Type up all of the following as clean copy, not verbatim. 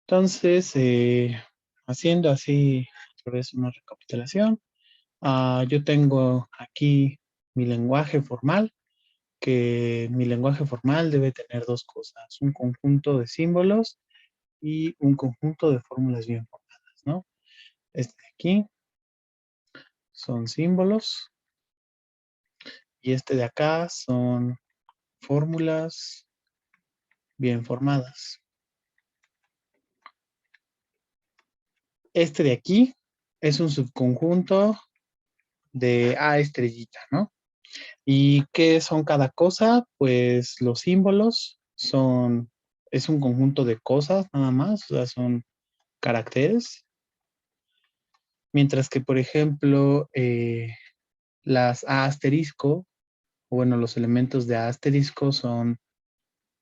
Entonces, haciendo así, otra vez una recapitulación, yo tengo aquí mi lenguaje formal, que mi lenguaje formal debe tener dos cosas, un conjunto de símbolos y un conjunto de fórmulas bien formadas, ¿no? Este de aquí son símbolos y este de acá son fórmulas bien formadas. Este de aquí es un subconjunto de A estrellita, ¿no? ¿Y qué son cada cosa? Pues los símbolos es un conjunto de cosas nada más, o sea, son caracteres. Mientras que, por ejemplo, las A asterisco, o bueno, los elementos de A asterisco son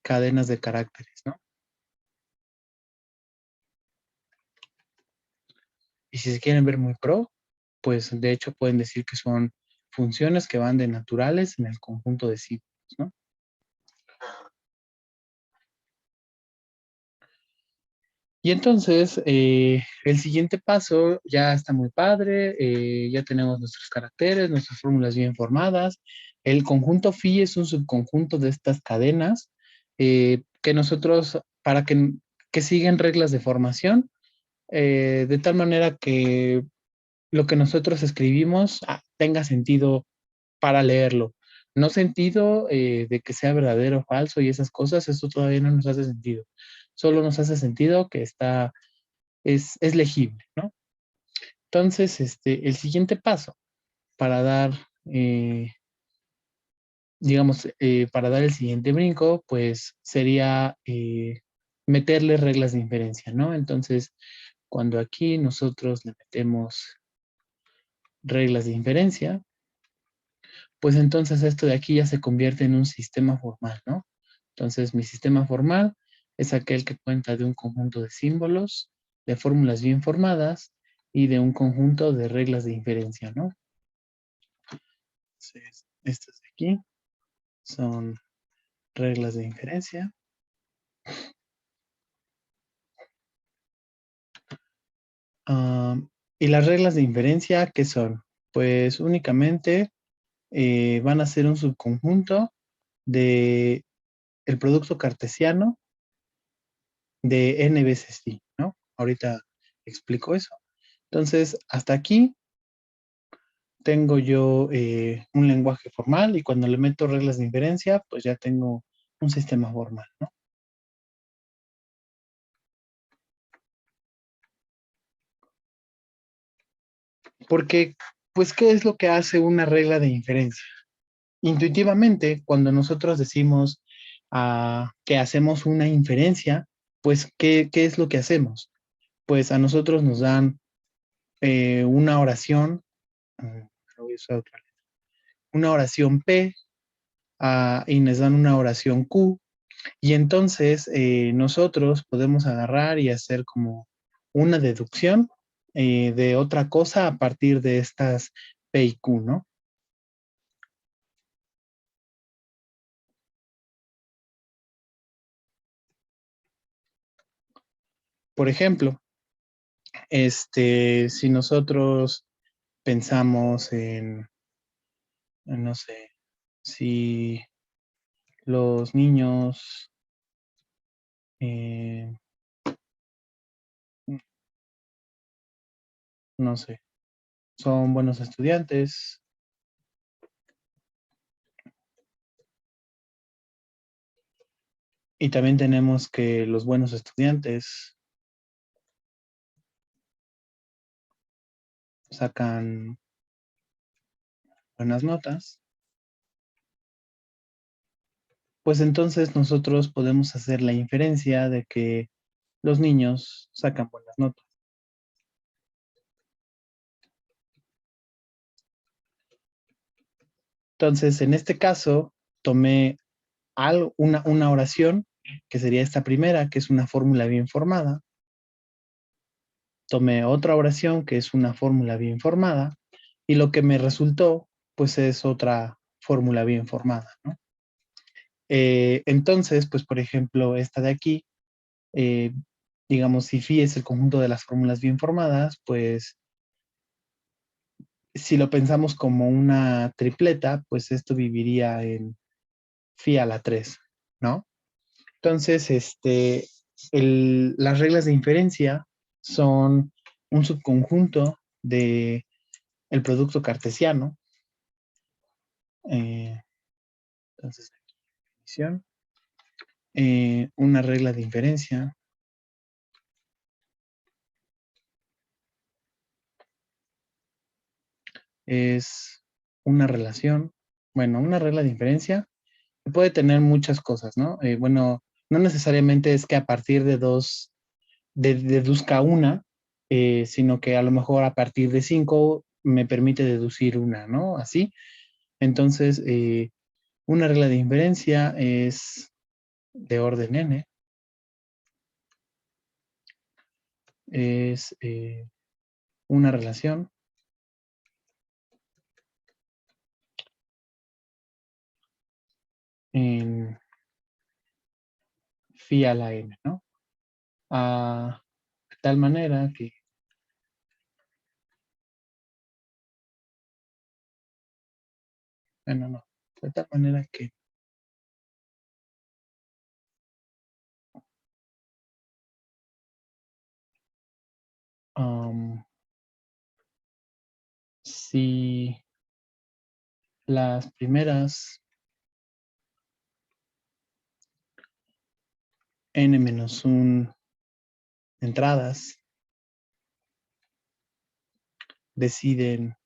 cadenas de caracteres, ¿no? Y si se quieren ver muy pro, pues de hecho pueden decir que son funciones que van de naturales en el conjunto de símbolos, ¿no? Y entonces, el siguiente paso ya está muy padre, ya tenemos nuestros caracteres, nuestras fórmulas bien formadas. El conjunto phi es un subconjunto de estas cadenas que nosotros, que siguen reglas de formación, de tal manera que lo que nosotros escribimos tenga sentido para leerlo. No sentido de que sea verdadero o falso y esas cosas, eso todavía no nos hace sentido. Solo nos hace sentido que es legible, ¿no? Entonces, el siguiente paso para dar, eh, digamos, para dar el siguiente brinco, pues sería meterle reglas de inferencia, ¿no? Entonces, cuando aquí nosotros le metemos reglas de inferencia, pues entonces esto de aquí ya se convierte en un sistema formal, ¿no? Entonces, mi sistema formal es aquel que cuenta de un conjunto de símbolos, de fórmulas bien formadas y de un conjunto de reglas de inferencia, ¿no? Entonces, estas de aquí son reglas de inferencia. Ah, y las reglas de inferencia, ¿qué son? Pues únicamente van a ser un subconjunto de el producto cartesiano de n veces phi, ¿no? Ahorita explico eso. Entonces, hasta aquí tengo yo un lenguaje formal y cuando le meto reglas de inferencia, pues ya tengo un sistema formal, ¿no? Porque, pues, ¿qué es lo que hace una regla de inferencia? Intuitivamente, cuando nosotros decimos que hacemos una inferencia, pues, ¿qué es lo que hacemos? Pues a nosotros nos dan una oración, voy a usar otra, una oración P, y nos dan una oración Q, y entonces nosotros podemos agarrar y hacer como una deducción de otra cosa a partir de estas P y Q, ¿no? Por ejemplo, si nosotros pensamos no sé, si los niños, eh, no sé, son buenos estudiantes y también tenemos que los buenos estudiantes sacan buenas notas, pues entonces nosotros podemos hacer la inferencia de que los niños sacan buenas notas. Entonces, en este caso, tomé una oración, que sería esta primera, que es una fórmula bien formada. Tomé otra oración, que es una fórmula bien formada, y lo que me resultó, pues es otra fórmula bien formada, ¿no? Entonces, pues por ejemplo, esta de aquí, eh, digamos, si phi es el conjunto de las fórmulas bien formadas, pues si lo pensamos como una tripleta, pues esto viviría en phi a la 3, ¿no? Entonces, las reglas de inferencia son un subconjunto de el producto cartesiano. eh, entonces, definición, una regla de inferencia es una relación, bueno, una regla de inferencia puede tener muchas cosas, ¿no? Bueno, no necesariamente es que a partir de dos deduzca una, sino que a lo mejor a partir de cinco me permite deducir una, ¿no? Así. Entonces, una regla de inferencia es de orden n, es una relación en phi a la n, ¿no? De tal manera que, bueno, no, de tal manera que um, si las primeras n-1 entradas deciden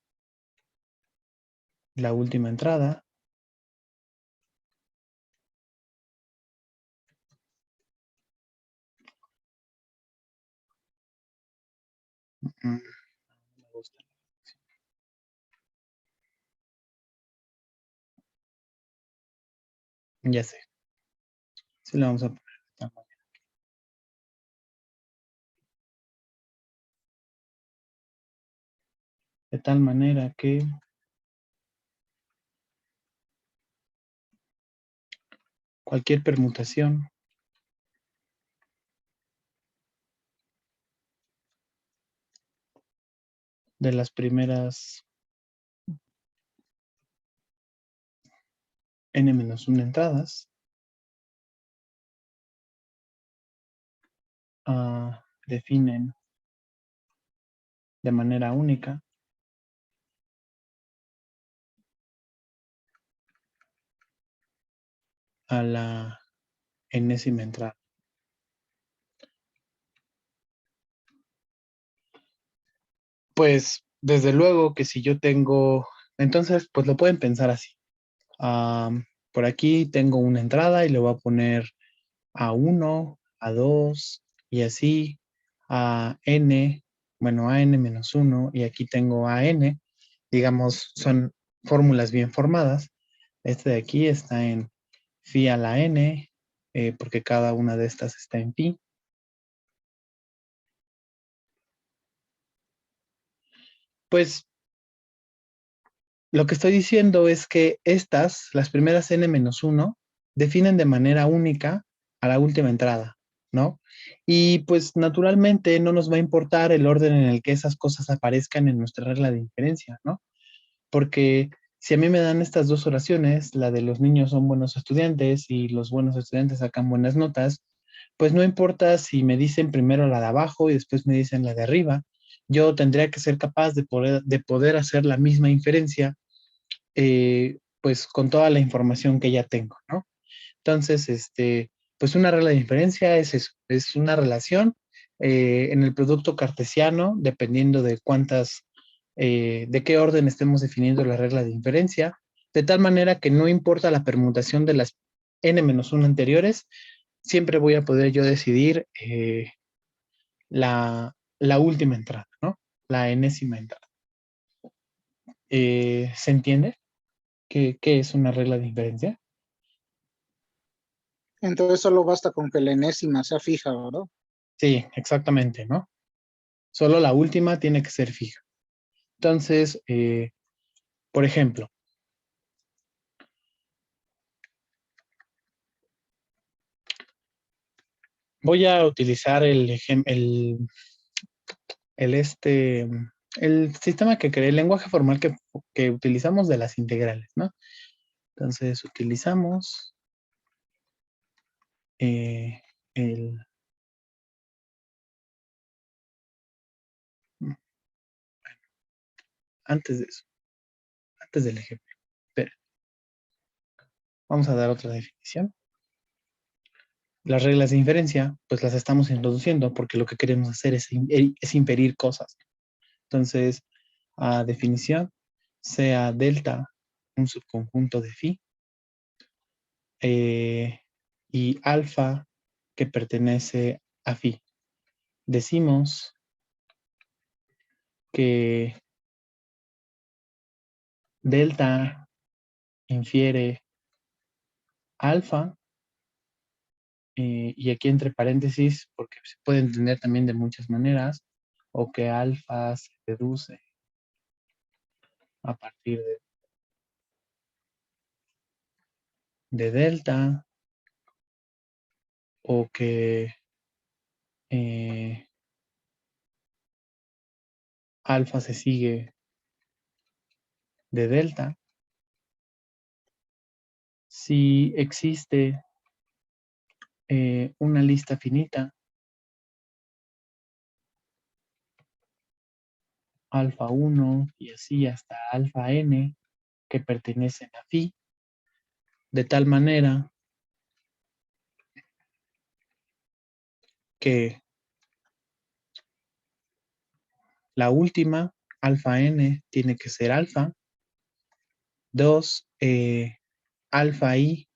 la última entrada, mm, me gusta, ya sé, sí lo vamos a poner de tal manera que cualquier permutación de las primeras n-1 entradas definen de manera única a la enésima entrada. Pues desde luego que si yo tengo, entonces pues lo pueden pensar así. Ah, por aquí tengo una entrada y le voy a poner a 1, a 2 y así a n, bueno, a n-1 y aquí tengo a n, digamos, son fórmulas bien formadas. Este de aquí está en phi a la n, porque cada una de estas está en pi. Pues lo que estoy diciendo es que estas, las primeras n-1, definen de manera única a la última entrada, ¿no? Y pues naturalmente no nos va a importar el orden en el que esas cosas aparezcan en nuestra regla de inferencia, ¿no? Porque si a mí me dan estas dos oraciones, la de los niños son buenos estudiantes y los buenos estudiantes sacan buenas notas, pues no importa si me dicen primero la de abajo y después me dicen la de arriba, yo tendría que ser capaz de poder hacer la misma inferencia, pues con toda la información que ya tengo, ¿no? Entonces, pues una regla de inferencia es eso, es una relación en el producto cartesiano, dependiendo de de qué orden estemos definiendo la regla de inferencia, de tal manera que no importa la permutación de las n-1 anteriores, siempre voy a poder yo decidir la última entrada, ¿no? La enésima entrada. ¿Se entiende qué es una regla de inferencia? Entonces solo basta con que la enésima sea fija, ¿verdad? Sí, exactamente, ¿no? Solo la última tiene que ser fija. Entonces, por ejemplo, Voy a utilizar el sistema que creé, el lenguaje formal que utilizamos de las integrales, ¿no? Entonces utilizamos eh, el... Antes de eso, antes del ejemplo. Espera, vamos a dar otra definición. Las reglas de inferencia, pues las estamos introduciendo porque lo que queremos hacer es inferir cosas. Entonces, a definición, sea delta un subconjunto de phi y alfa que pertenece a phi. Decimos que delta infiere alfa, y aquí entre paréntesis, porque se puede entender también de muchas maneras, o que alfa se deduce a partir de delta, o que alfa se sigue de delta. Si existe una lista finita, alfa 1 y así hasta alfa n, que pertenecen a phi, de tal manera que la última, alfa n, tiene que ser alfa. 2, alfa i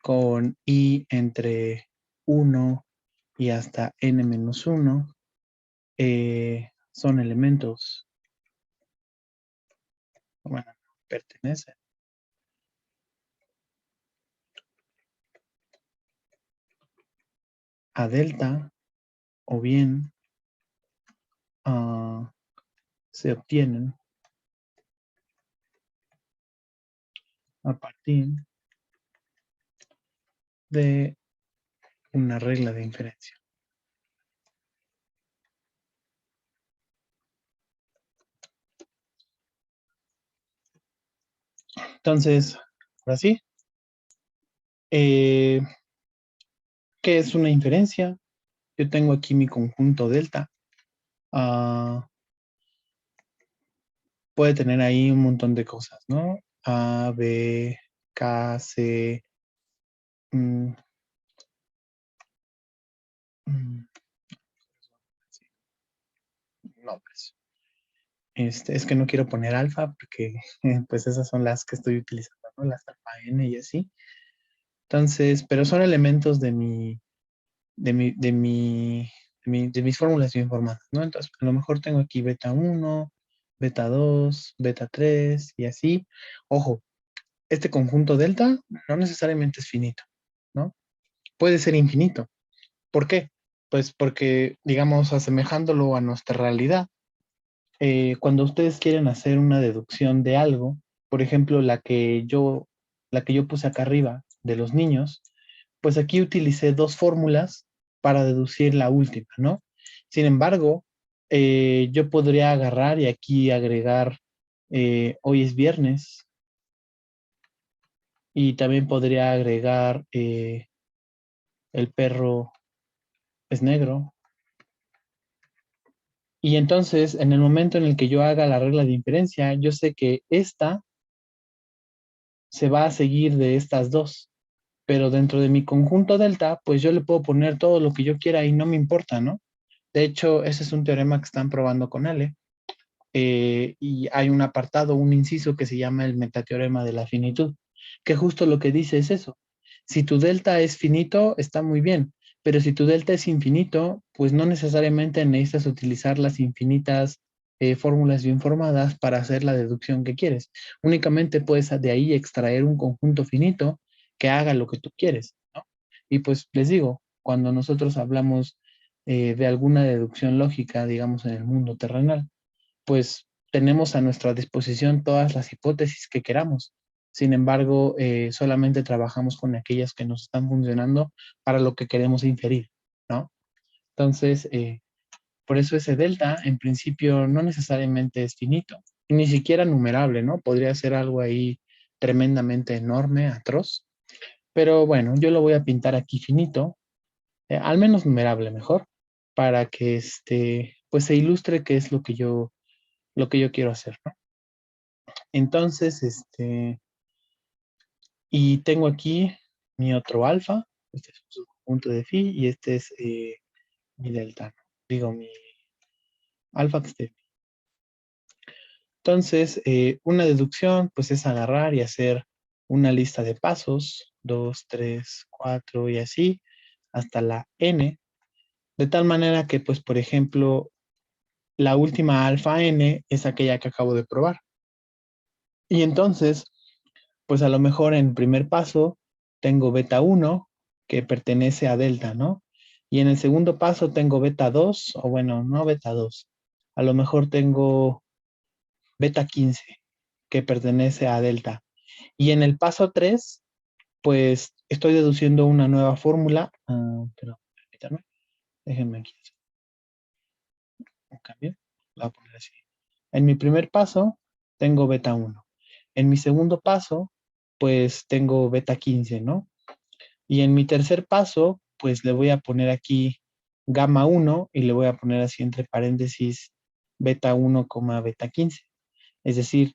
con i entre 1 y hasta n-1 son elementos, bueno, pertenecen a delta, o bien se obtienen a partir de una regla de inferencia. Entonces, ahora sí, ¿qué es una inferencia? Yo tengo aquí mi conjunto delta. Puede tener ahí un montón de cosas, ¿no? A, B, K, C, mm, nombres. Es que no quiero poner alfa porque pues esas son las que estoy utilizando, ¿no? Las alfa n y así. Entonces, pero son elementos de mis fórmulas bioinformadas, ¿no? Entonces, a lo mejor tengo aquí beta 1, beta 2, beta 3 y así. Ojo, este conjunto delta no necesariamente es finito, ¿no? Puede ser infinito. ¿Por qué? Pues porque, digamos, asemejándolo a nuestra realidad, cuando ustedes quieren hacer una deducción de algo, por ejemplo, la que yo puse acá arriba de los niños, pues aquí utilicé dos fórmulas para deducir la última, ¿no? Sin embargo, yo podría agarrar y aquí agregar, hoy es viernes, y también podría agregar, el perro es negro. Y entonces, en el momento en el que yo haga la regla de inferencia, yo sé que esta se va a seguir de estas dos, pero dentro de mi conjunto delta, pues yo le puedo poner todo lo que yo quiera y no me importa, ¿no? De hecho, ese es un teorema que están probando con Ale, y hay un apartado, un inciso que se llama el metateorema de la finitud, que justo lo que dice es eso. Si tu delta es finito, está muy bien, pero si tu delta es infinito, pues no necesariamente necesitas utilizar las infinitas fórmulas bien formadas para hacer la deducción que quieres. Únicamente puedes de ahí extraer un conjunto finito que haga lo que tú quieres, ¿no? Y pues les digo, cuando nosotros hablamos de alguna deducción lógica, digamos, en el mundo terrenal, pues tenemos a nuestra disposición todas las hipótesis que queramos. Sin embargo, solamente trabajamos con aquellas que nos están funcionando para lo que queremos inferir. ¿no? Entonces, por eso ese delta, en principio, no necesariamente es finito, ni siquiera numerable, ¿no? Podría ser algo ahí tremendamente enorme, atroz, pero bueno, yo lo voy a pintar aquí finito, al menos numerable mejor, para que pues se ilustre qué es lo que yo quiero hacer, ¿no? Entonces, y tengo aquí mi otro alfa, este es su conjunto de phi, y este es mi delta, ¿no? Digo, mi alfa que esté. Entonces, una deducción, pues es agarrar y hacer una lista de pasos, 2, 3, 4 y así, hasta la n, de tal manera que, pues, por ejemplo, la última alfa n es aquella que acabo de probar. Y entonces, pues a lo mejor en primer paso tengo beta 1 que pertenece a delta, ¿no? Y en el segundo paso tengo beta 2, o bueno, no beta 2, a lo mejor tengo beta 15 que pertenece a delta. Y en el paso 3, pues estoy deduciendo una nueva fórmula. Pero, permítanme, déjenme aquí un cambio. Lo voy a poner así. En mi primer paso tengo beta 1. En mi segundo paso, pues tengo beta 15, ¿no? Y en mi tercer paso, pues le voy a poner aquí gamma 1 y le voy a poner así entre paréntesis beta 1, beta 15. Es decir,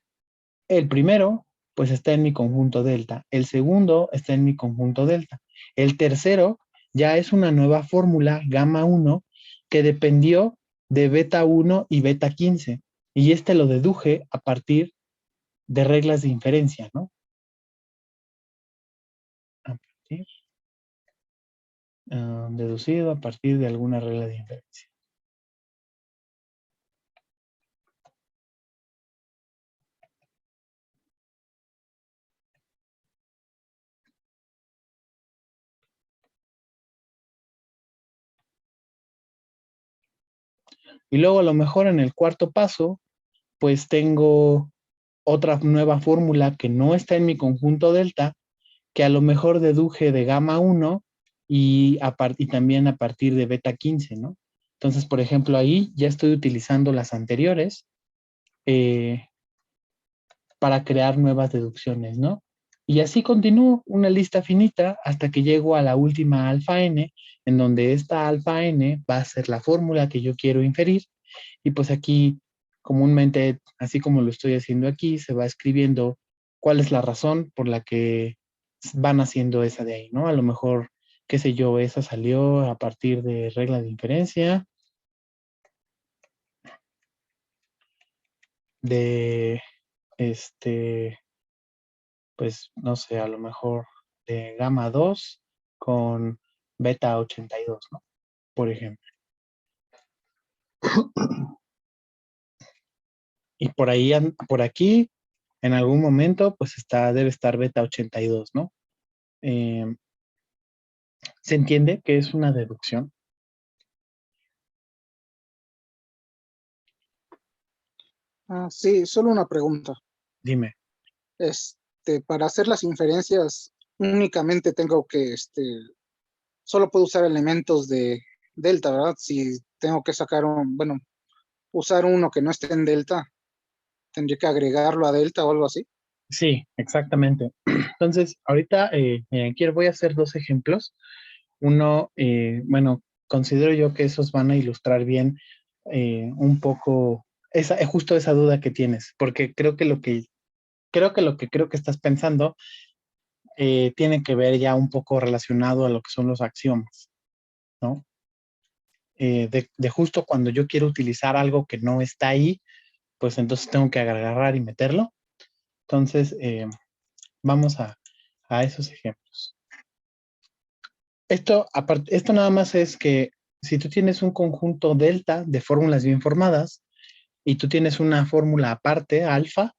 el primero, pues está en mi conjunto delta. El segundo está en mi conjunto delta. El tercero ya es una nueva fórmula gamma 1 que dependió de beta 1 y beta 15. Y este lo deduje a partir de reglas de inferencia, ¿no? A partir, deducido a partir de alguna regla de inferencia. Y luego a lo mejor en el cuarto paso, pues tengo otra nueva fórmula que no está en mi conjunto delta, que a lo mejor deduje de gamma 1 y también a partir de beta 15, ¿no? Entonces, por ejemplo, ahí ya estoy utilizando las anteriores eh, para crear nuevas deducciones, ¿no? Y así continúo una lista finita hasta que llego a la última alfa n, en donde esta alfa n va a ser la fórmula que yo quiero inferir. Y pues aquí, comúnmente, así como lo estoy haciendo aquí, se va escribiendo cuál es la razón por la que van haciendo esa de ahí, ¿no? A lo mejor, qué sé yo, esa salió a partir de regla de inferencia, de, este, pues, no sé, a lo mejor de gamma 2 con beta 82, ¿no? Por ejemplo. Y por ahí, por aquí, en algún momento, pues debe estar beta 82, ¿no? Eh, ¿Se entiende que es una deducción? Sí, solo una pregunta. Dime. Para hacer las inferencias, únicamente tengo que, solo puedo usar elementos de delta, ¿verdad? Si tengo que sacar bueno, usar uno que no esté en delta, tendría que agregarlo a delta o algo así. Sí, exactamente. Entonces, ahorita voy a hacer dos ejemplos. Uno, bueno, considero yo que esos van a ilustrar bien un poco justo esa duda que tienes, porque creo que estás pensando tiene que ver ya un poco relacionado a lo que son los axiomas, ¿no? De justo cuando yo quiero utilizar algo que no está ahí, pues entonces tengo que agarrar y meterlo. Entonces, vamos a esos ejemplos. Esto nada más es que si tú tienes un conjunto delta de fórmulas bien formadas y tú tienes una fórmula aparte, alfa,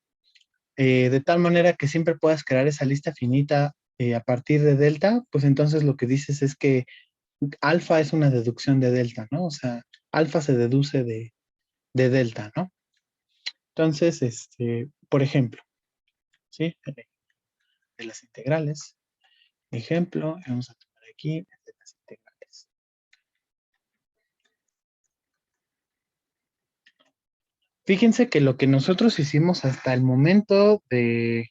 de tal manera que siempre puedas crear esa lista finita a partir de delta, pues entonces lo que dices es que alfa es una deducción de delta, ¿no? O sea, alfa se deduce de delta, ¿no? Entonces, por ejemplo, ¿sí? De las integrales. Ejemplo, vamos a tomar aquí de las integrales. Fíjense que lo que nosotros hicimos hasta el momento de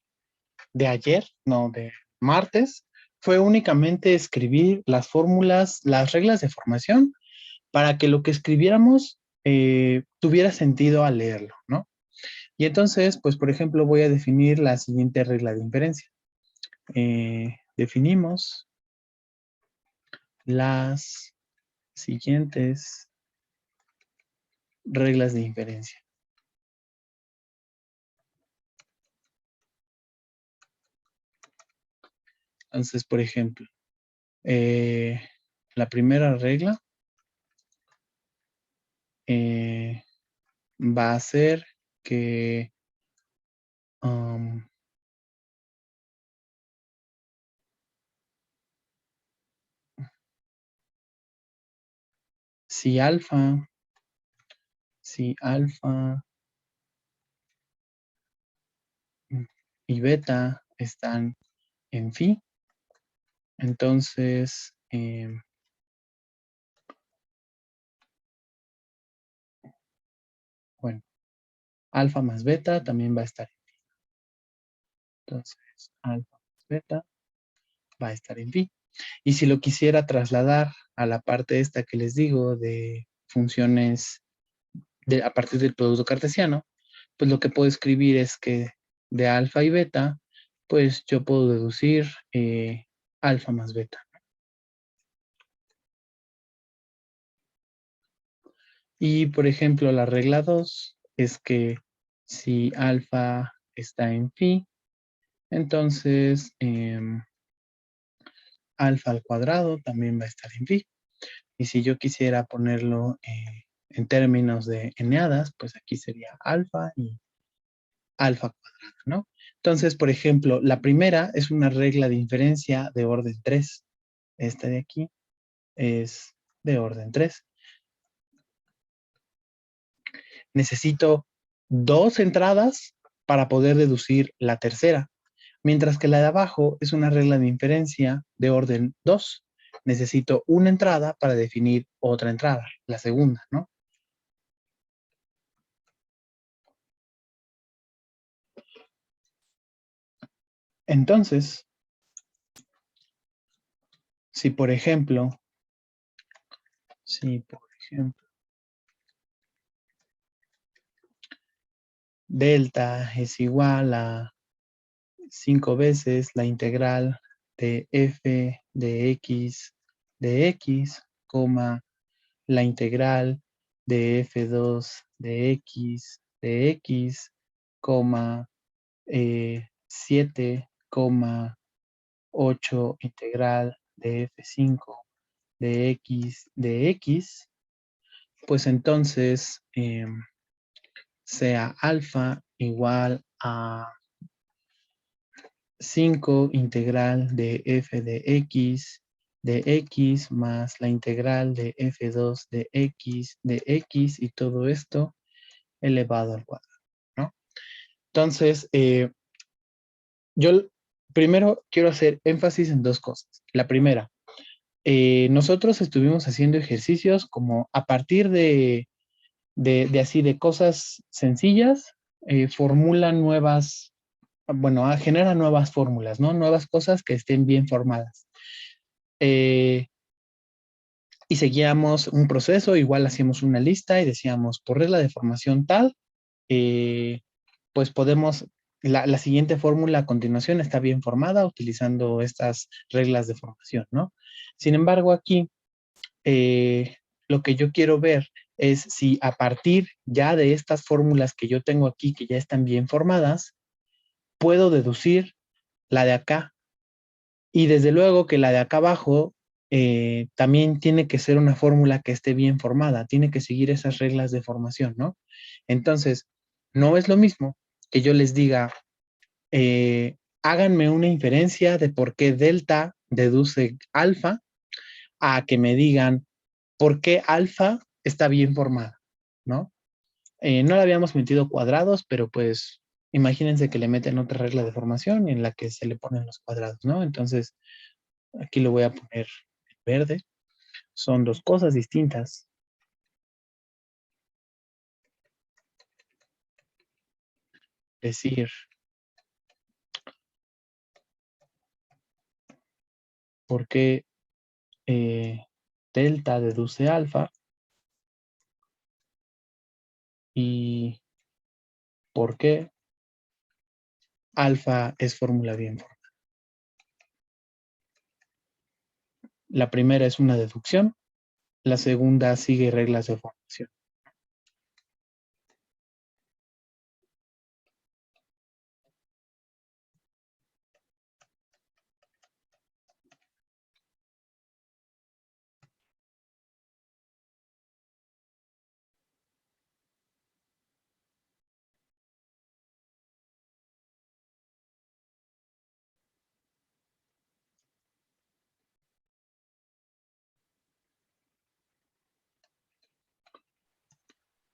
ayer, no, de martes, fue únicamente escribir las fórmulas, las reglas de formación para que lo que escribiéramos tuviera sentido al leerlo, ¿no? Y entonces, pues, por ejemplo, voy a definir la siguiente regla de inferencia. Definimos las siguientes reglas de inferencia. Entonces, por ejemplo, la primera regla va a ser que si alfa y beta están en phi, entonces, bueno, alfa más beta también va a estar en phi. Entonces, alfa más beta va a estar en phi. Y si lo quisiera trasladar a la parte esta que les digo de funciones a partir del producto cartesiano, pues lo que puedo escribir es que de alfa y beta, pues yo puedo deducir alfa más beta. Y por ejemplo, la regla 2 es que si alfa está en phi, entonces alfa al cuadrado también va a estar en phi. Y si yo quisiera ponerlo en términos de eneadas, pues aquí sería alfa y alfa cuadrada, ¿no? Entonces, por ejemplo, la primera es una regla de inferencia de orden 3. Esta de aquí es de orden 3. Necesito dos entradas para poder deducir la tercera, mientras que la de abajo es una regla de inferencia de orden 2. Necesito una entrada para definir otra entrada, la segunda, ¿no? Entonces, si por ejemplo, delta es igual a 5 veces la integral de f de x, la integral de f2 de x, 7,8 integral de f5 de x, pues entonces sea alfa igual a 5 integral de f de x más la integral de f2 de x y todo esto elevado al cuadrado, ¿no? Entonces, yo primero quiero hacer énfasis en dos cosas. La primera, nosotros estuvimos haciendo ejercicios como a partir de así de cosas sencillas, formulan nuevas, bueno, genera nuevas fórmulas, ¿no? Nuevas cosas que estén bien formadas. Y seguíamos un proceso, igual hacíamos una lista y decíamos, por regla de formación tal, pues podemos, la siguiente fórmula a continuación está bien formada utilizando estas reglas de formación, ¿no? Sin embargo, aquí lo que yo quiero ver es si a partir ya de estas fórmulas que yo tengo aquí, que ya están bien formadas, puedo deducir la de acá. Y desde luego que la de acá abajo también tiene que ser una fórmula que esté bien formada, tiene que seguir esas reglas de formación, ¿no? Entonces, no es lo mismo que yo les diga, háganme una inferencia de por qué delta deduce alfa, a que me digan por qué alfa está bien formada, ¿no? No le habíamos metido cuadrados, pero pues imagínense que le meten otra regla de formación en la que se le ponen los cuadrados, ¿no? Entonces, aquí lo voy a poner en verde. Son dos cosas distintas. decir por qué delta deduce alfa y por qué alfa es fórmula bien formada. La primera es una deducción, la segunda sigue reglas de formación.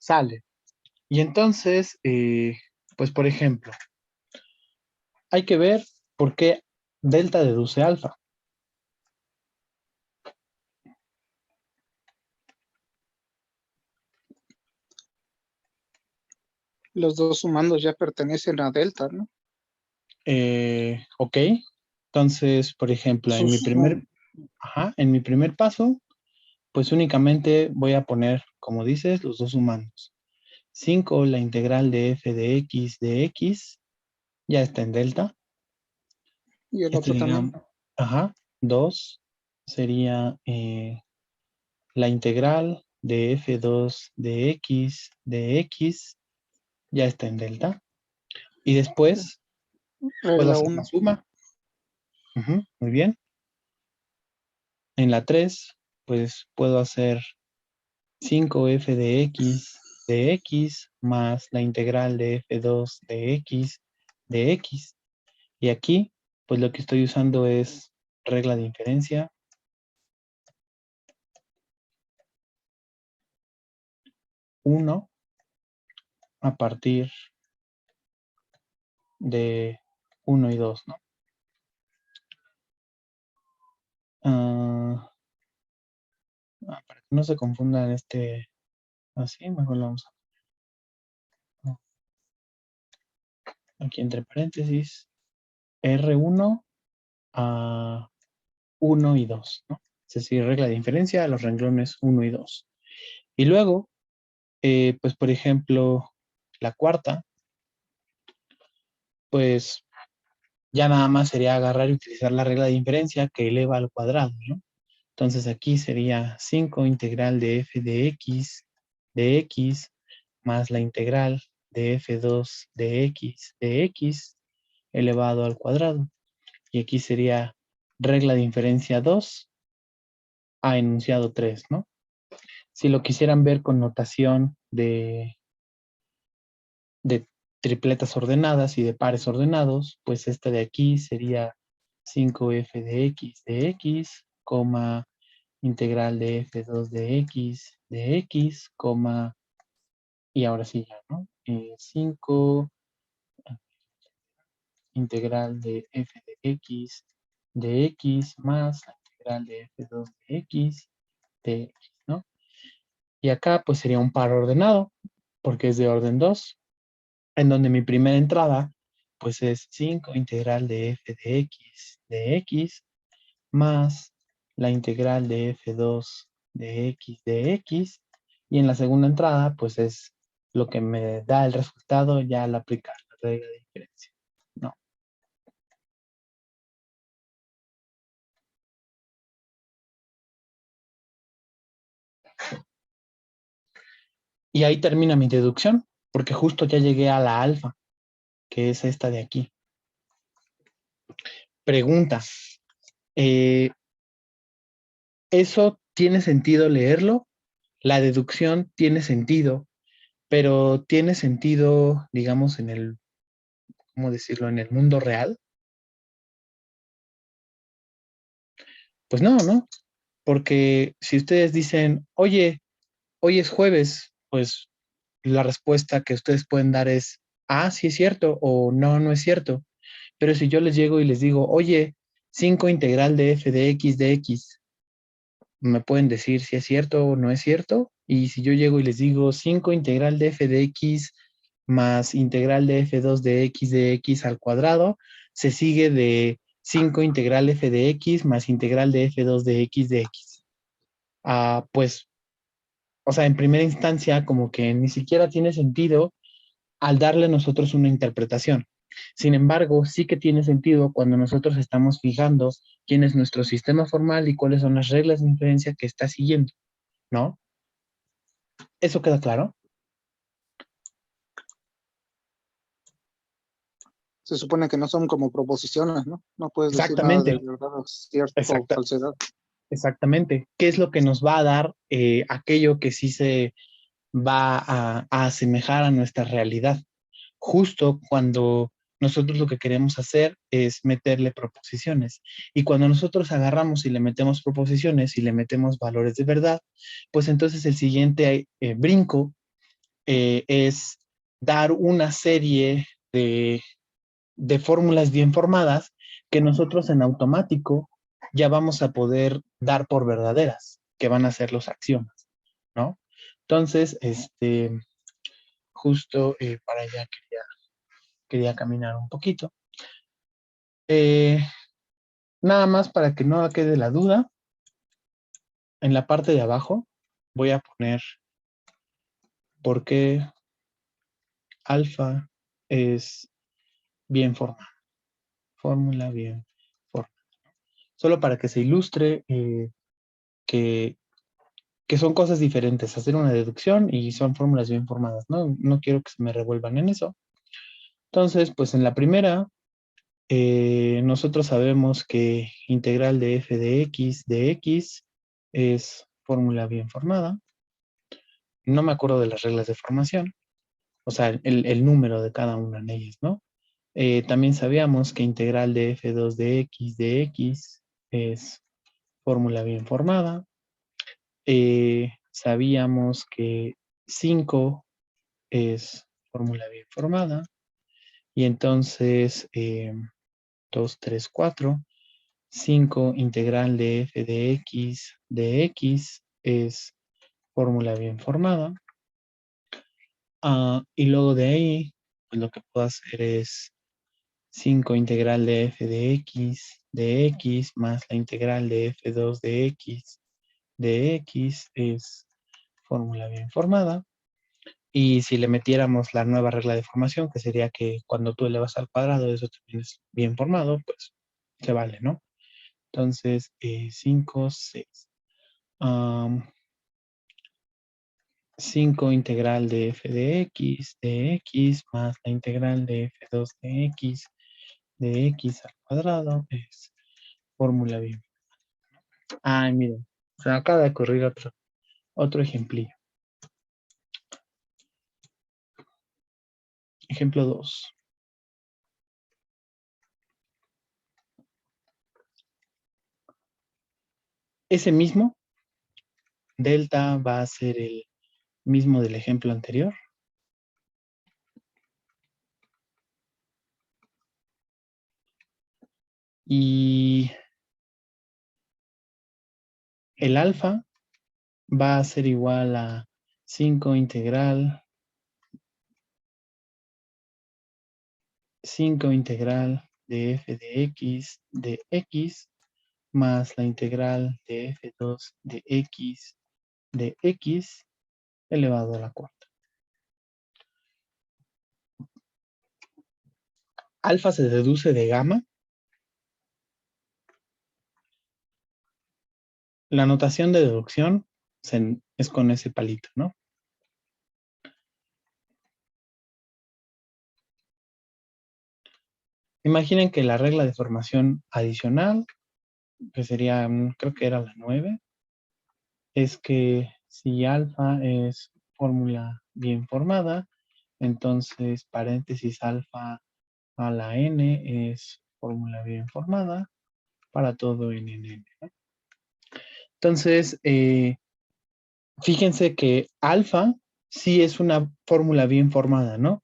Sale. Y entonces, pues por ejemplo, hay que ver por qué delta deduce alfa. Los dos sumandos ya pertenecen a delta, ¿no? Ok. Entonces, por ejemplo, en mi primer paso, pues únicamente voy a poner, como dices, los dos sumandos. 5, la integral de f de x, ya está en delta. Y el Este otro sería, también. 2 sería la integral de f2 de x, ya está en delta. Y después puedo Regla hacer la 1. suma. Muy bien. En la 3, pues puedo hacer 5f de x más la integral de f2 de x. Y aquí, pues lo que estoy usando es regla de inferencia. 1 a partir de 1 y 2, ¿no? Para que no se confundan así, mejor lo vamos aquí entre paréntesis, R1 a 1 y 2, ¿no? Es decir, regla de inferencia a los renglones 1 y 2. Y luego, pues por ejemplo, la cuarta, pues ya nada más sería agarrar y utilizar la regla de inferencia que eleva al cuadrado, ¿no? Entonces aquí sería 5 integral de f de x más la integral de f2 de x elevado al cuadrado. Y aquí sería regla de inferencia 2 a enunciado 3, ¿no? Si lo quisieran ver con notación de tripletas ordenadas y de pares ordenados, pues esta de aquí sería 5f de x, coma, integral de f2 de x, coma, y ahora sí ya, ¿no? 5 integral de f de x más la integral de f2 de x, ¿no? Y acá pues sería un par ordenado, porque es de orden 2, en donde mi primera entrada pues es 5 integral de f de x más la integral de f2 de x, y en la segunda entrada pues es lo que me da el resultado ya al aplicar la regla de diferencia, ¿no? Y ahí termina mi deducción, porque justo ya llegué a la alfa, que es esta de aquí. Pregunta, ¿eso tiene sentido leerlo? La deducción tiene sentido, pero tiene sentido, digamos, ¿cómo decirlo?, en el mundo real. Pues no, ¿no? Porque si ustedes dicen, oye, hoy es jueves, pues la respuesta que ustedes pueden dar es, sí es cierto, o no, no es cierto. Pero si yo les llego y les digo, oye, 5 integral de f de x, me pueden decir si es cierto o no es cierto. Y si yo llego y les digo 5 integral de f de x más integral de f2 de x al cuadrado, se sigue de 5 integral f de x más integral de f2 de x. Pues, o sea, en primera instancia, como que ni siquiera tiene sentido al darle a nosotros una interpretación. Sin embargo, sí que tiene sentido cuando nosotros estamos fijando quién es nuestro sistema formal y cuáles son las reglas de inferencia que está siguiendo, ¿no? ¿Eso queda claro? Se supone que no son como proposiciones, ¿no? No puedes decir nada de Exactamente, verdad o cierta o exacta, falsedad. exactamente. ¿Qué es lo que nos va a dar aquello que sí se va a asemejar a nuestra realidad? Justo cuando nosotros lo que queremos hacer es meterle proposiciones. Y cuando nosotros agarramos y le metemos proposiciones y le metemos valores de verdad, pues entonces el siguiente brinco es dar una serie de fórmulas bien formadas que nosotros en automático ya vamos a poder dar por verdaderas, que van a ser los axiomas, ¿no? Entonces, justo para allá quería caminar un poquito. Eh, Nada más para que no quede la duda, en la parte de abajo voy a poner por qué alfa es bien formada, fórmula bien formada. Solo para que se ilustre que, que son cosas diferentes, hacer una deducción y son fórmulas bien formadas, ¿no? No quiero que se me revuelvan en eso. Entonces, pues en la primera, nosotros sabemos que integral de f de x es fórmula bien formada. No me acuerdo de las reglas de formación, o sea, el número de cada una de ellas, ¿no? También sabíamos que integral de f2 de x es fórmula bien formada. Sabíamos que 5 es fórmula bien formada. Y entonces, 2, 3, 4, 5 integral de f de x es fórmula bien formada. Y luego de ahí, pues lo que puedo hacer es 5 integral de f de x más la integral de f2 de x es fórmula bien formada. Y si le metiéramos la nueva regla de formación, que sería que cuando tú elevas al cuadrado, eso también es bien formado, pues se vale, ¿no? Entonces, 5, 6. 5 integral de f de x más la integral de f2 de x al cuadrado es fórmula bien. Ay, miren, se acaba de ocurrir otro ejemplillo. Ejemplo 2. Ese mismo delta va a ser el mismo del ejemplo anterior. Y el alfa va a ser igual a 5 integral de f de x más la integral de f2 de x elevado a la cuarta. Alfa se deduce de gamma. La notación de deducción es con ese palito, ¿no? Imaginen que la regla de formación adicional, que sería, creo que era la 9, es que si alfa es fórmula bien formada, entonces paréntesis alfa a la n es fórmula bien formada para todo n, ¿no? Entonces, fíjense que alfa sí es una fórmula bien formada, ¿no?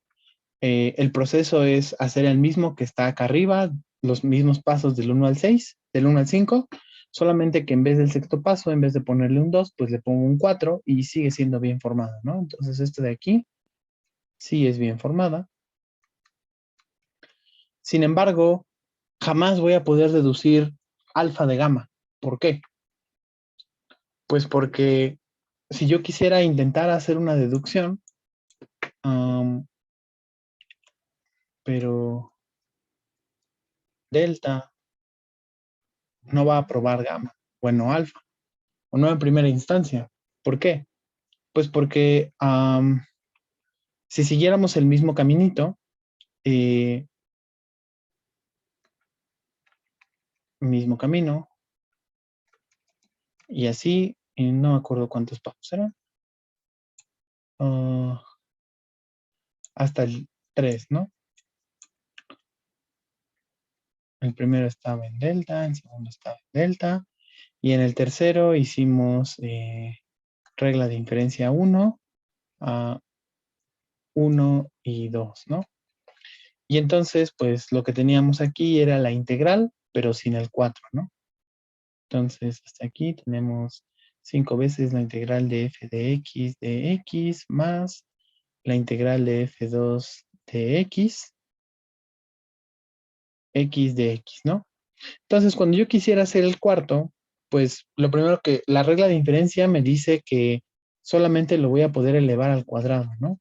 El proceso es hacer el mismo que está acá arriba, los mismos pasos del 1 al 6, del 1 al 5, solamente que en vez del sexto paso, en vez de ponerle un 2, pues le pongo un 4 y sigue siendo bien formado, ¿no? Entonces, esto de aquí sí es bien formada. Sin embargo, jamás voy a poder deducir alfa de gamma. ¿Por qué? Pues porque si yo quisiera intentar hacer una deducción, pero delta no va a probar gamma, bueno, alfa, o no en primera instancia. ¿Por qué? Pues porque si siguiéramos el mismo caminito, mismo camino, y así, no me acuerdo cuántos pasos eran, hasta el 3, ¿no? El primero estaba en delta, el segundo estaba en delta, y en el tercero hicimos regla de inferencia 1, 1 y 2, ¿no? Y entonces, pues lo que teníamos aquí era la integral, pero sin el 4, ¿no? Entonces, hasta aquí tenemos 5 veces la integral de f de x más la integral de f2 de x de x, ¿no? Entonces, cuando yo quisiera hacer el cuarto, pues lo primero que la regla de inferencia me dice que solamente lo voy a poder elevar al cuadrado, ¿no?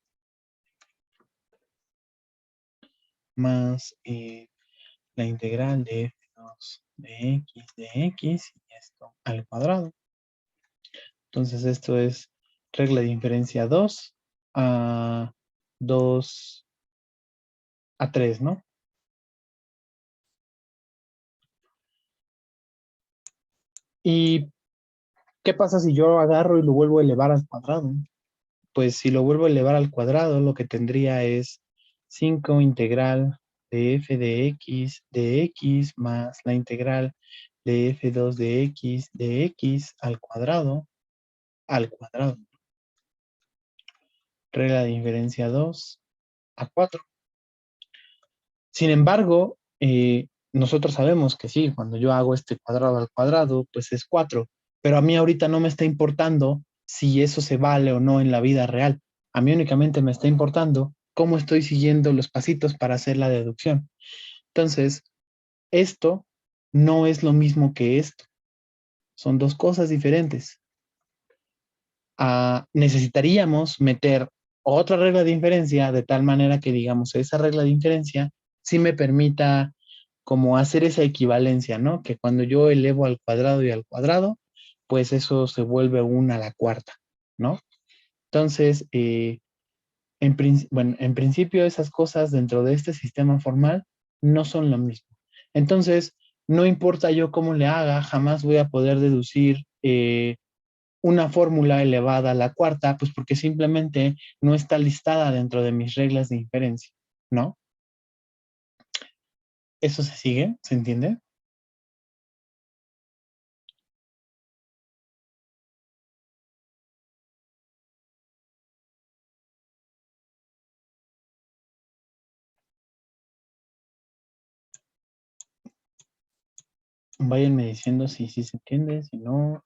Más la integral de f2 de x y esto al cuadrado. Entonces, esto es regla de inferencia 2 a 2 a 3, ¿no? ¿Y qué pasa si yo agarro y lo vuelvo a elevar al cuadrado? Pues si lo vuelvo a elevar al cuadrado, lo que tendría es 5 integral de f de x más la integral de f2 de x al cuadrado. Regla de inferencia 2 a 4. Sin embargo, nosotros sabemos que sí, cuando yo hago este cuadrado al cuadrado, pues es 4. Pero a mí ahorita no me está importando si eso se vale o no en la vida real. A mí únicamente me está importando cómo estoy siguiendo los pasitos para hacer la deducción. Entonces, esto no es lo mismo que esto. Son dos cosas diferentes. Necesitaríamos meter otra regla de inferencia de tal manera que, digamos, esa regla de inferencia sí me permita como hacer esa equivalencia, ¿no? Que cuando yo elevo al cuadrado y al cuadrado, pues eso se vuelve 1 a la cuarta, ¿no? Entonces, bueno, en principio esas cosas dentro de este sistema formal no son lo mismo. Entonces, no importa yo cómo le haga, jamás voy a poder deducir una fórmula elevada a la cuarta, pues porque simplemente no está listada dentro de mis reglas de inferencia, ¿no? ¿Eso se sigue? ¿Se entiende? Váyanme diciendo si se entiende, si no,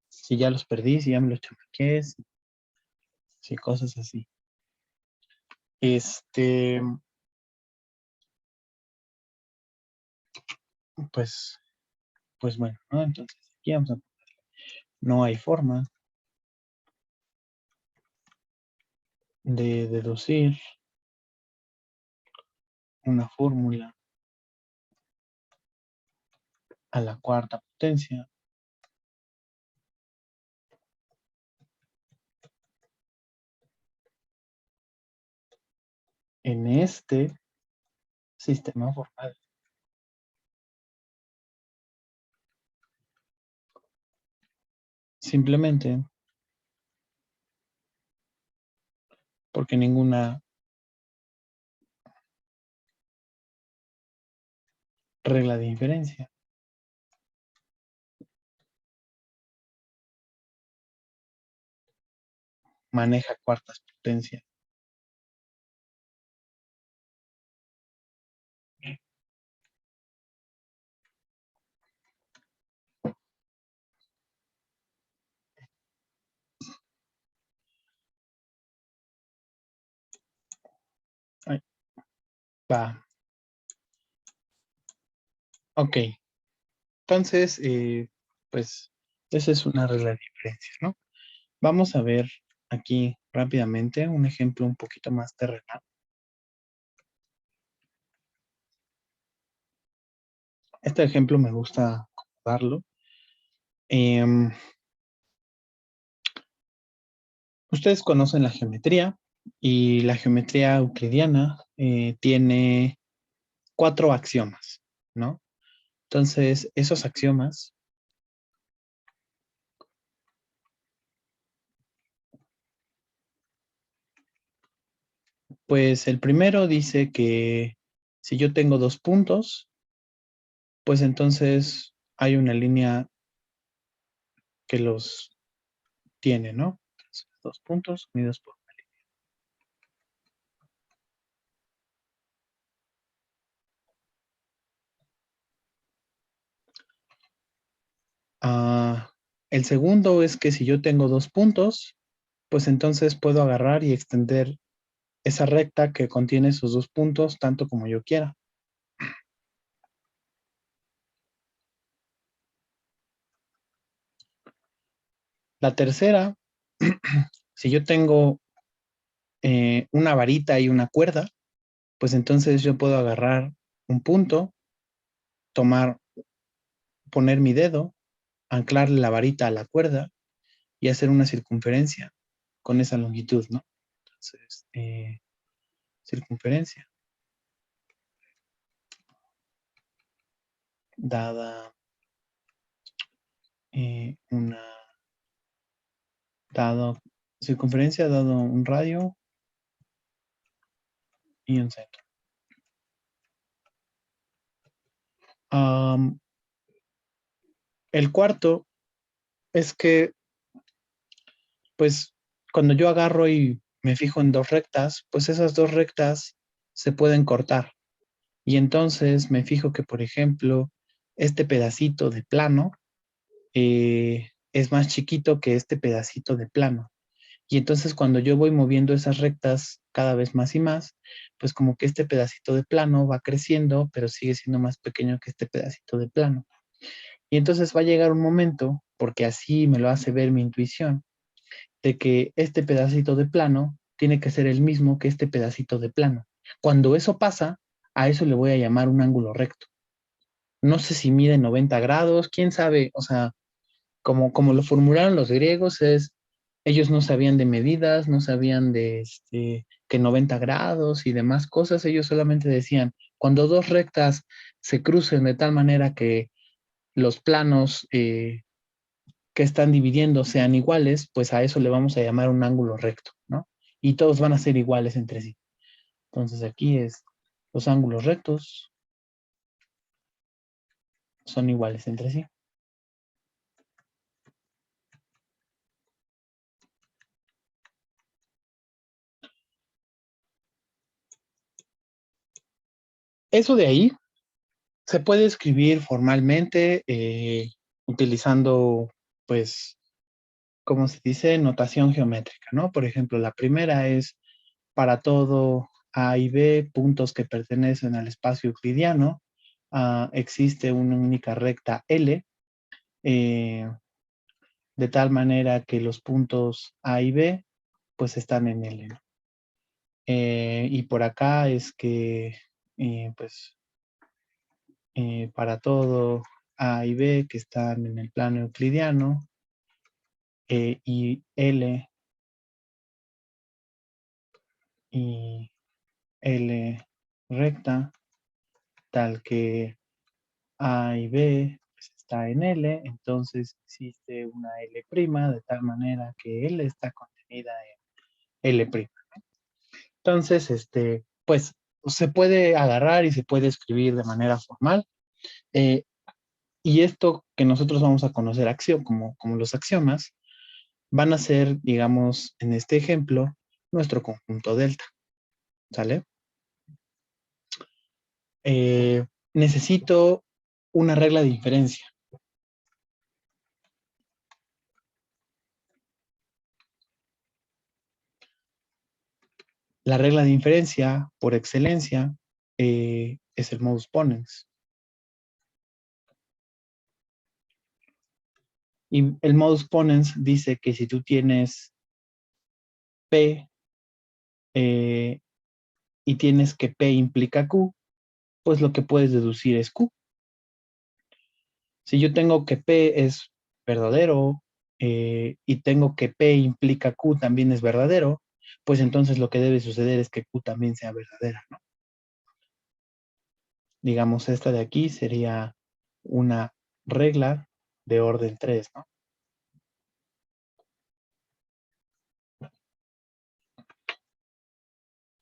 si ya los perdí, si ya me los chamaqué, si cosas así. Pues, pues bueno, ¿no? Entonces aquí vamos a no hay forma de deducir una fórmula a la cuarta potencia en este sistema formal. Simplemente porque ninguna regla de inferencia maneja cuartas potencias. Va. Ok. Entonces, pues, esa es una regla de diferencias, ¿no? Vamos a ver aquí rápidamente un ejemplo un poquito más terrenal. Este ejemplo me gusta darlo. Em, Ustedes conocen la geometría y la geometría euclidiana tiene 4 axiomas, ¿no? Entonces, esos axiomas, pues el primero dice que si yo tengo 2 puntos, pues entonces hay una línea que los tiene, ¿no? Entonces, 2 puntos unidos por una línea. El segundo es que si yo tengo 2 puntos, pues entonces puedo agarrar y extender esa recta que contiene esos 2 puntos tanto como yo quiera. La tercera, si yo tengo una varita y una cuerda, pues entonces yo puedo agarrar un punto, tomar, poner mi dedo, anclarle la varita a la cuerda y hacer una circunferencia con esa longitud, ¿no? Entonces, circunferencia dada una, dado, circunferencia dado un radio y un centro. El cuarto es que, pues, cuando yo agarro y me fijo en 2 rectas, pues esas 2 rectas se pueden cortar. Y entonces me fijo que, por ejemplo, este pedacito de plano es más chiquito que este pedacito de plano. Y entonces cuando yo voy moviendo esas rectas cada vez más y más, pues como que este pedacito de plano va creciendo, pero sigue siendo más pequeño que este pedacito de plano. Y entonces va a llegar un momento, porque así me lo hace ver mi intuición, de que este pedacito de plano tiene que ser el mismo que este pedacito de plano. Cuando eso pasa, a eso le voy a llamar un ángulo recto. No sé si mide 90 grados, quién sabe, o sea, como lo formularon los griegos, ellos no sabían de medidas, no sabían de que 90 grados y demás cosas, ellos solamente decían, cuando 2 rectas se crucen de tal manera que los planos que están dividiendo sean iguales, pues a eso le vamos a llamar un ángulo recto, ¿no? Y todos van a ser iguales entre sí. Entonces aquí los ángulos rectos son iguales entre sí. Eso de ahí se puede escribir formalmente utilizando, pues, como se dice, notación geométrica, ¿no? Por ejemplo, la primera es para todo A y B, puntos que pertenecen al espacio euclidiano, existe una única recta L, eh, de tal manera que los puntos A y B, pues están en L, ¿no? Y por acá es que, pues, para todo A y B que están en el plano euclidiano, y L y L recta, tal que A y B pues, está en L, entonces existe una L', de tal manera que L está contenida en L'. Entonces, pues se puede agarrar y se puede escribir de manera formal. eh, y esto que nosotros vamos a conocer como los axiomas, van a ser, digamos, en este ejemplo, nuestro conjunto delta, ¿sale? Necesito una regla de inferencia. La regla de inferencia, por excelencia, es el modus ponens. Y el modus ponens dice que si tú tienes P y tienes que P implica Q, pues lo que puedes deducir es Q. Si yo tengo que P es verdadero y tengo que P implica Q también es verdadero, pues entonces lo que debe suceder es que Q también sea verdadera, ¿no? Digamos, esta de aquí sería una regla de orden 3, ¿no?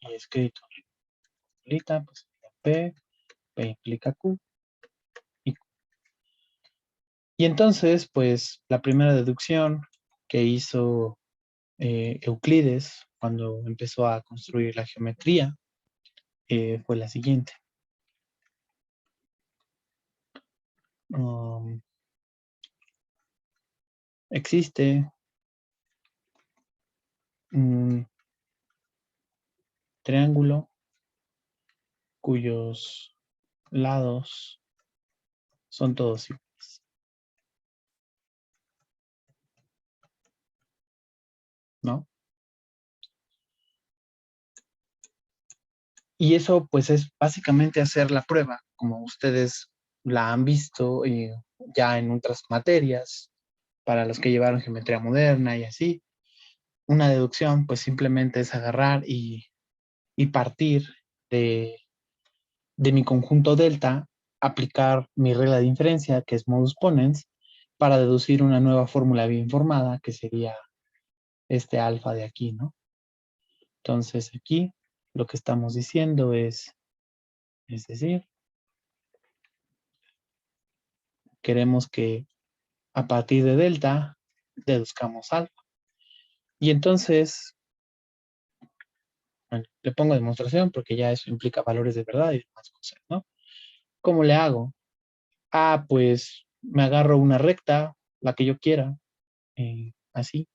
Y escrito ahorita, pues P, P implica Q y Q. Y entonces, pues la primera deducción que hizo Euclides cuando empezó a construir la geometría fue la siguiente. Um, existe un triángulo cuyos lados son todos iguales, ¿no? Y eso pues es básicamente hacer la prueba, como ustedes la han visto ya en otras materias, para los que llevaron geometría moderna y así. Una deducción pues simplemente es agarrar y partir de, de mi conjunto delta, aplicar mi regla de inferencia, que es modus ponens, para deducir una nueva fórmula bien formada, que sería este alfa de aquí, ¿no? Entonces aquí lo que estamos diciendo es decir, queremos que a partir de delta deduzcamos alfa. Y entonces, bueno, le pongo demostración porque ya eso implica valores de verdad y demás cosas, ¿no? ¿Cómo le hago? Ah, pues me agarro una recta, la que yo quiera, así,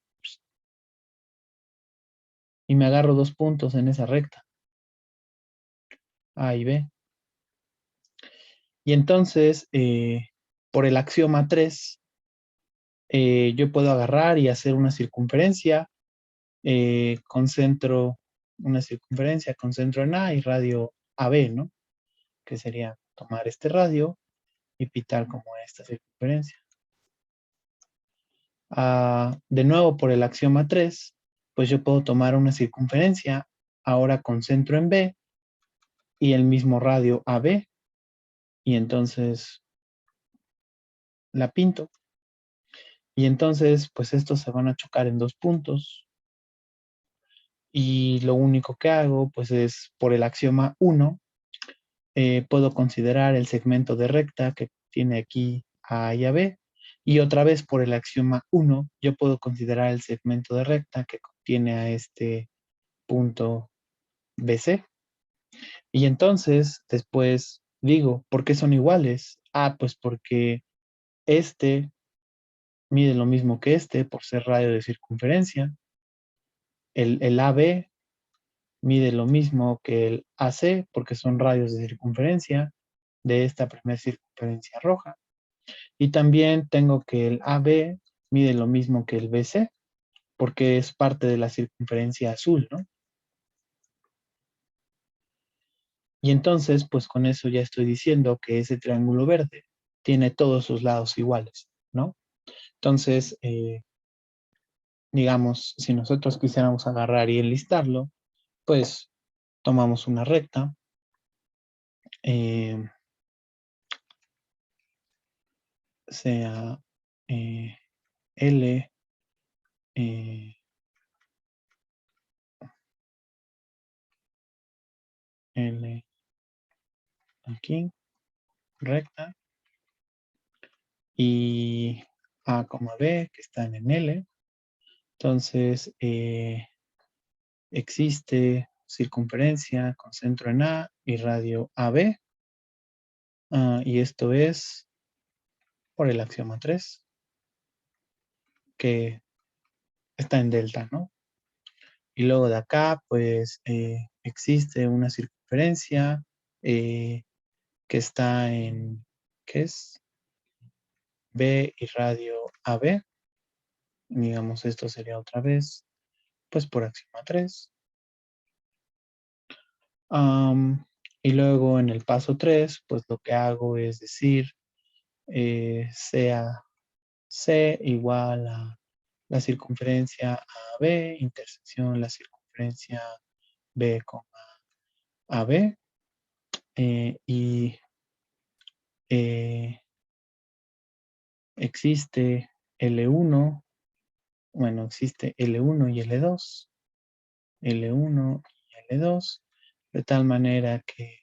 y me agarro dos puntos en esa recta, A y B. Y entonces, por el axioma 3, yo puedo agarrar y hacer una circunferencia, concentro una circunferencia, concentro en A y radio AB, ¿no? Que sería tomar este radio y pitar como esta circunferencia. De nuevo, por el axioma 3, pues yo puedo tomar una circunferencia, ahora concentro en B y el mismo radio AB, y entonces la pinto. Y entonces, pues estos se van a chocar en dos puntos. Y lo único que hago, pues es por el axioma 1, puedo considerar el segmento de recta que tiene aquí a y a B. Y otra vez por el axioma 1, yo puedo considerar el segmento de recta que contiene a este punto BC. Y entonces, después digo, ¿por qué son iguales? Ah, pues porque este mide lo mismo que este por ser radio de circunferencia. El AB mide lo mismo que el AC porque son radios de circunferencia de esta primera circunferencia roja. Y también tengo que el AB mide lo mismo que el BC porque es parte de la circunferencia azul, ¿no? Y entonces, pues con eso ya estoy diciendo que ese triángulo verde tiene todos sus lados iguales, ¿no? Entonces, digamos, si nosotros quisiéramos agarrar y enlistarlo, pues tomamos una recta, eh, sea L, eh, L aquí, recta, y A, B, que están en L. Entonces, existe circunferencia con centro en A y radio AB, y esto es por el axioma 3, que está en delta, ¿no? Y luego de acá, pues existe una circunferencia que está en, ¿qué es? B y radio AB. Digamos, esto sería otra vez, pues por axioma 3. Y luego en el paso 3, pues lo que hago es decir, sea C igual a la circunferencia AB, intersección la circunferencia B con AB, y existe L1, bueno, existe L1 y L2, L1 y L2, de tal manera que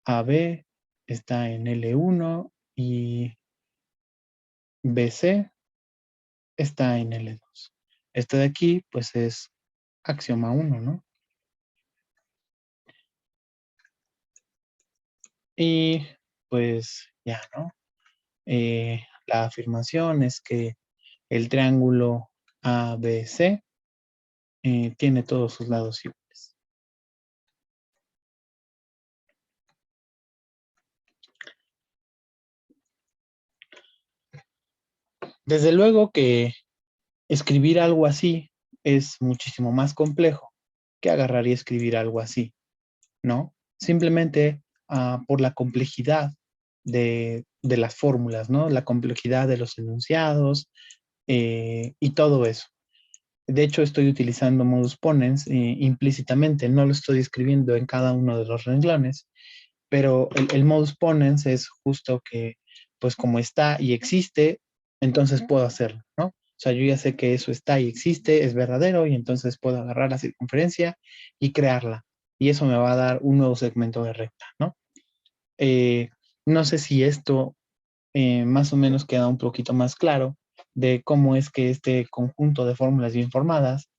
AB está en L1 y BC está en L2. Este de aquí, pues es axioma 1, ¿no? Y pues ya, ¿no? La afirmación es que el triángulo ABC tiene todos sus lados iguales. Desde luego que escribir algo así es muchísimo más complejo que agarrar y escribir algo así, ¿no? Simplemente por la complejidad de las fórmulas, ¿no? La complejidad de los enunciados y todo eso. De hecho, estoy utilizando modus ponens implícitamente, no lo estoy escribiendo en cada uno de los renglones, pero el modus ponens es justo que, pues como está y existe, entonces puedo hacerlo, ¿no? O sea, yo ya sé que eso está y existe, es verdadero, y entonces puedo agarrar la circunferencia y crearla. Y eso me va a dar un nuevo segmento de recta, ¿no? Eh, no sé si esto más o menos queda un poquito más claro de cómo es que este conjunto de fórmulas bien formadas,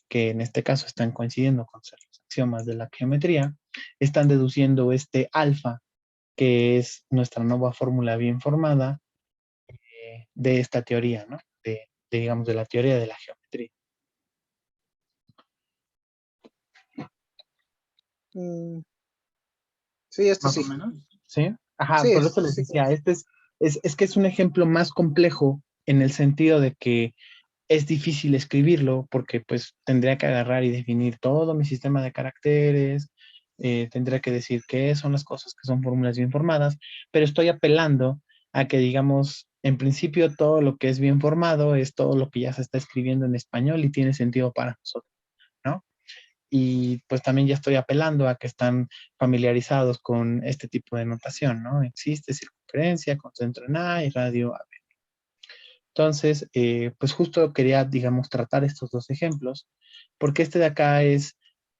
que en este caso están coincidiendo con los axiomas de la geometría, están deduciendo este alfa, que es nuestra nueva fórmula bien formada de esta teoría, ¿no? Digamos, de la teoría de la geometría. Sí, Más o sí. menos. ¿Sí? Ajá, Sí, por eso les sí. decía, es que es un ejemplo más complejo en el sentido de que es difícil escribirlo porque pues tendría que agarrar y definir todo mi sistema de caracteres, tendría que decir qué son las cosas que son fórmulas bien formadas, pero estoy apelando a que digamos, en principio todo lo que es bien formado es todo lo que ya se está escribiendo en español y tiene sentido para nosotros, ¿no? Y pues también ya estoy apelando a que están familiarizados con este tipo de notación, ¿no? Existe circunferencia con centro en A y radio A. Entonces, pues justo quería, digamos, tratar estos dos ejemplos, porque este de acá es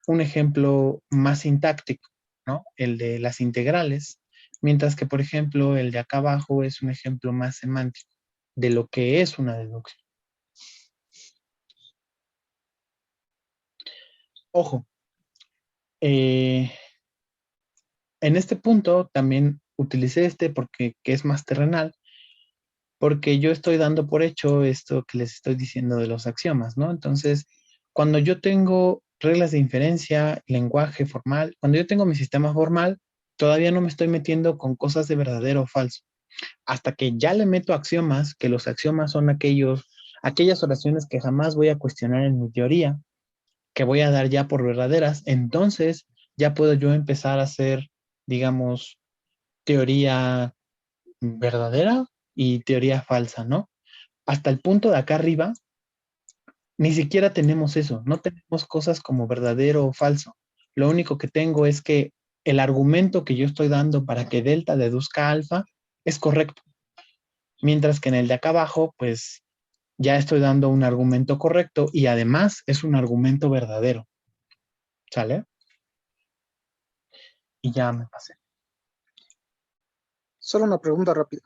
un ejemplo más sintáctico, ¿no? El de las integrales, mientras que, por ejemplo, el de acá abajo es un ejemplo más semántico de lo que es una deducción. Ojo, en este punto también utilicé este porque que es más terrenal, porque yo estoy dando por hecho esto que les estoy diciendo de los axiomas, ¿no? Entonces, cuando yo tengo reglas de inferencia, lenguaje formal, cuando yo tengo mi sistema formal, todavía no me estoy metiendo con cosas de verdadero o falso. Hasta que ya le meto axiomas, que los axiomas son aquellas oraciones que jamás voy a cuestionar en mi teoría, que voy a dar ya por verdaderas, entonces ya puedo yo empezar a hacer, digamos, teoría verdadera y teoría falsa, ¿no? Hasta el punto de acá arriba, ni siquiera tenemos eso, no tenemos cosas como verdadero o falso. Lo único que tengo es que el argumento que yo estoy dando para que delta deduzca alfa es correcto, mientras que en el de acá abajo, pues ya estoy dando un argumento correcto y además es un argumento verdadero, ¿sale? Y ya me pasé. Solo una pregunta rápida.